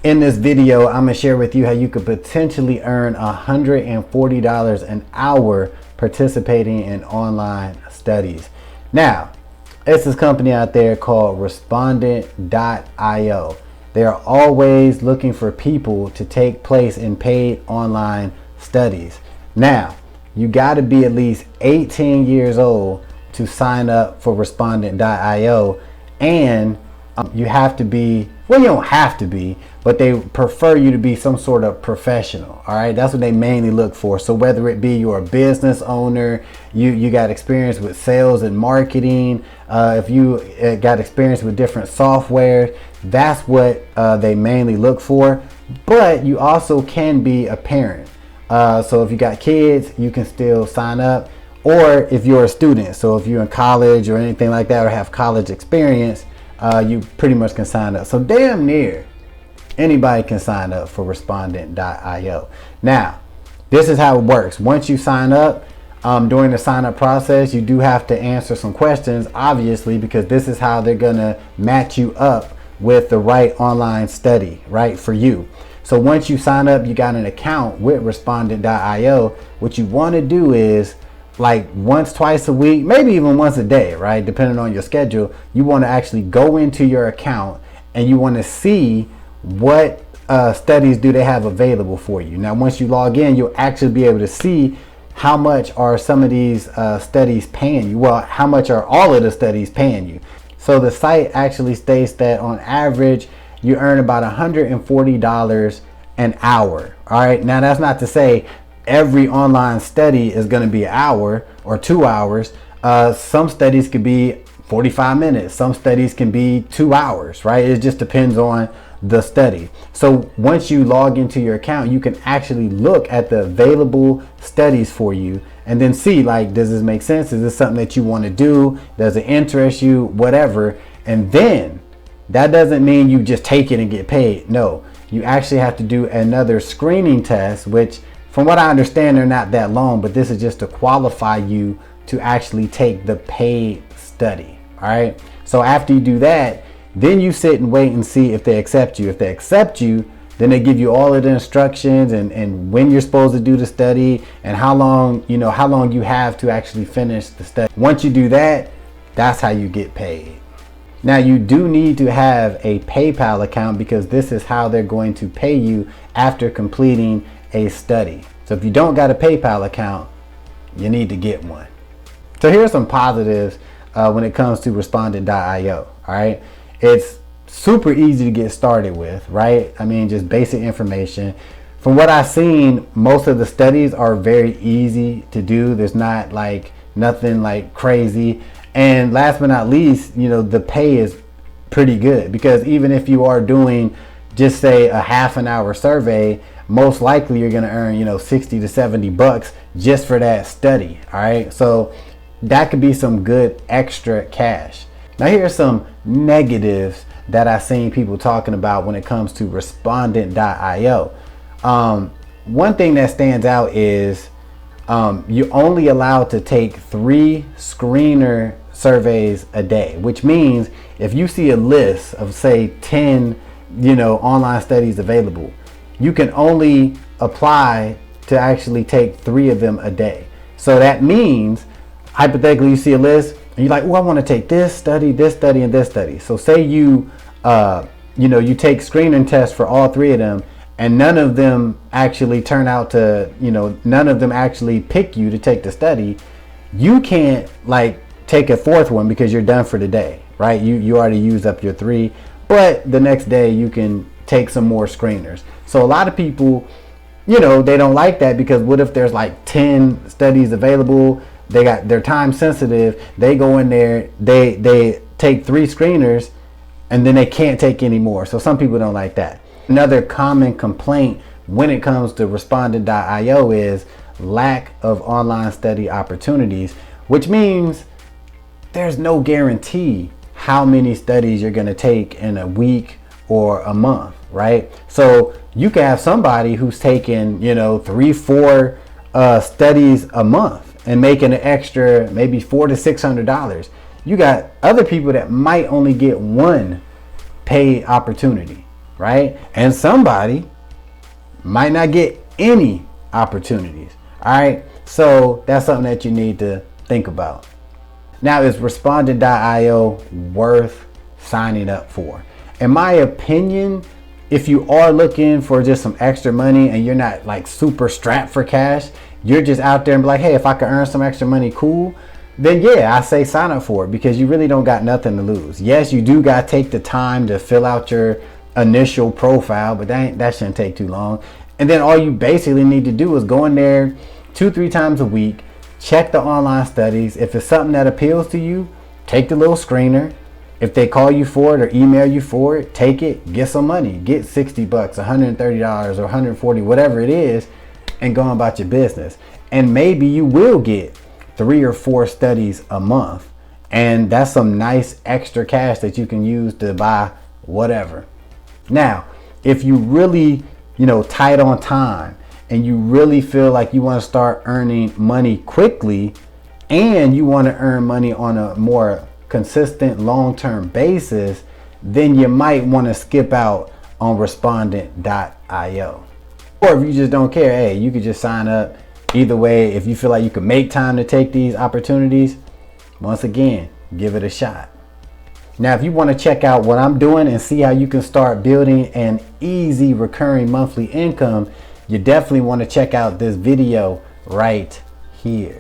In this video, I'm gonna share with you how you could potentially earn $140 an hour participating in online studies. Now, it's this company out there called Respondent.io. They are always looking for people to take place in paid online studies. Now, you gotta be at least 18 years old to sign up for Respondent.io, and you have to be, well, you don't have to be, but they prefer you to be some sort of professional. All right, that's what they mainly look for. So whether it be you're a business owner, you got experience with sales and marketing, if you got experience with different software, that's what they mainly look for. But you also can be a parent. So if you got kids, you can still sign up. Or if you're a student, so if you're in college or anything like that, or have college experience, you pretty much can sign up. So damn near anybody can sign up for Respondent.io. Now, this is how it works. Once you sign up, during the sign up process, you do have to answer some questions, obviously, because this is how they're gonna match you up with the right online study, right, for you. So once you sign up, you got an account with Respondent.io. What you wanna do is, like once, twice a week, maybe even once a day, right? Depending on your schedule, you want to actually go into your account and you want to see what studies do they have available for you. Now, once you log in, you'll actually be able to see how much are some of these studies paying you. Well, how much are all of the studies paying you? So the site actually states that on average, you earn about $140 an hour. All right. Now, that's not to say every online study is going to be an hour or 2 hours. Some studies could be 45 minutes. Some studies can be 2 hours, right? It just depends on the study. So once you log into your account, you can actually look at the available studies for you and then see, like, does this make sense? Is this something that you want to do? Does it interest you? Whatever. And then that doesn't mean you just take it and get paid. No, you actually have to do another screening test, which from what I understand, they're not that long, but this is just to qualify you to actually take the paid study. All right. So after you do that, then you sit and wait and see if they accept you. If they accept you, then they give you all of the instructions and when you're supposed to do the study and how long you have to actually finish the study. Once you do that, that's how you get paid. Now, you do need to have a PayPal account because this is how they're going to pay you after completing a study. So if you don't got a PayPal account, you need to get one. So here are some positives when it comes to Respondent.io. All right, it's super easy to get started with, right? I mean, just basic information. From what I've seen, most of the studies are very easy to do. There's not like nothing like crazy. And last but not least, the pay is pretty good because even if you are doing just say a half an hour survey, most likely you're going to earn, 60 to 70 bucks just for that study. All right. So that could be some good extra cash. Now, here are some negatives that I've seen people talking about when it comes to Respondent.io. One thing that stands out is you're only allowed to take 3 screener surveys a day, which means if you see a list of say 10, online studies available, you can only apply to actually take 3 of them a day. So that means hypothetically you see a list and you're like, oh, I want to take this study, and this study. So say you take screening tests for all 3 of them and none of them actually turn out to, none of them actually pick you to take the study. You can't like take a 4th one because you're done for the day, right? You already used up your 3, but the next day you can take some more screeners. So a lot of people, they don't like that because what if there's like 10 studies available? They're time sensitive. They go in there, they take 3 screeners and then they can't take any more. So some people don't like that. Another common complaint when it comes to Respondent.io is lack of online study opportunities, which means there's no guarantee how many studies you're going to take in a week or a month, right? So you can have somebody who's taking, 3-4 studies a month and making an extra maybe $400 to $600. You got other people that might only get 1 paid opportunity. right? And somebody might not get any opportunities. All right, so that's something that you need to think about. Now, is Respondent.io worth signing up for? In my opinion, if you are looking for just some extra money and you're not like super strapped for cash, you're just out there and be like, hey, if I could earn some extra money, cool. Then yeah, I say sign up for it, because you really don't got nothing to lose. Yes, you do got to take the time to fill out your initial profile, but that shouldn't take too long. And then all you basically need to do is go in there 2-3 times a week, check the online studies. If it's something that appeals to you, take the little screener. If they call you for it or email you for it, take it, get some money, get $60, $130 or $140, whatever it is, and go on about your business. And maybe you will get 3 or 4 studies a month, and that's some nice extra cash that you can use to buy whatever. Now, if you really, tight on time and you really feel like you want to start earning money quickly, and you want to earn money on a more consistent long-term basis, then you might want to skip out on Respondent.io. Or if you just don't care, hey, you could just sign up. Either way, if you feel like you can make time to take these opportunities, once again, give it a shot. Now, if you want to check out what I'm doing and see how you can start building an easy recurring monthly income, you definitely want to check out this video right here.